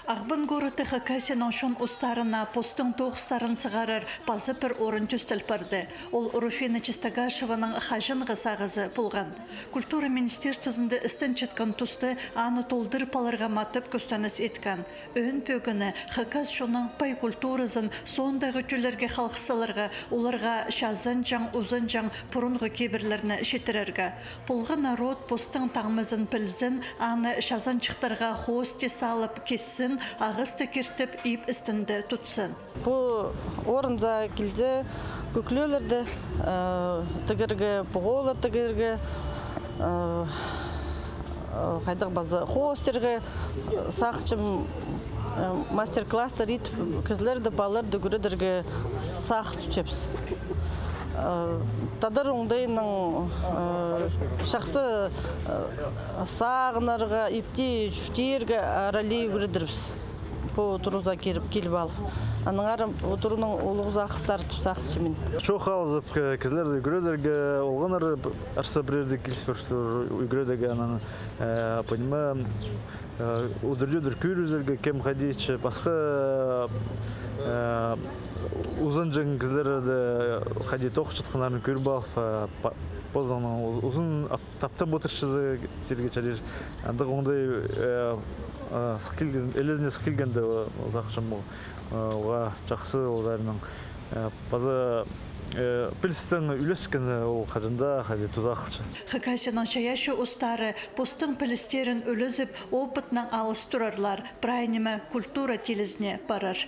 Ағбын ғорыты Хакасияның шон ұстарына постың тоғыстарын сығарыр базы бір орын түстіл барды. Ол Руфина Чистагашеваның қажын ғысағызы болған. Культура министерствосында істін четкен тұсты аны толдыр палырға матып көстаныс еткен. Өйін пөгіні Хакас шоның пай культурызын сондағы түлерге қалқысыларға, оларға шазын жаң, ұзын жаң бұрынғы кебірлеріні шетірерге. Бұлғы народ постың таңмызын пілзін, аны шазын чықтарға хосте салып кессін, ағысты кертіп еп істінді тұтсын. Бұл орында келзе көклелерді, тігіргі, бұғолар тігіргі, қайдақ базы хостергі, сақчым мастер-кластар ет кізлерді, баларды күредіргі сақ түчепс. Тадар оңдайының шақсы сағынарға, епте жүштерге аралей күредіріпс. Бұл тұруза келіп алып. Аның арым отыруның олығыз ақыстары тұсақ шымен. Çok алызып кізлерді күредерге, олғанар арса бірерді келіспір күредерге ананы понимаем, удырлюдыр күрізерге кем қадейші, басқа uzun cın kızları hadi toxçutqanların kürbal pozanın uzun tapta botırşızı terge çalış. Anda onday sıkılgan elizne sıkılganda uzaqşım oğa жақсы оларның bazı Пілістің үлескені ол қажында қады тұзақшы. Хакасияның шаяшы ұстары постың пілістерін үлізіп, опытның алыс тұрарлар, прайнеме культура телізіне барар.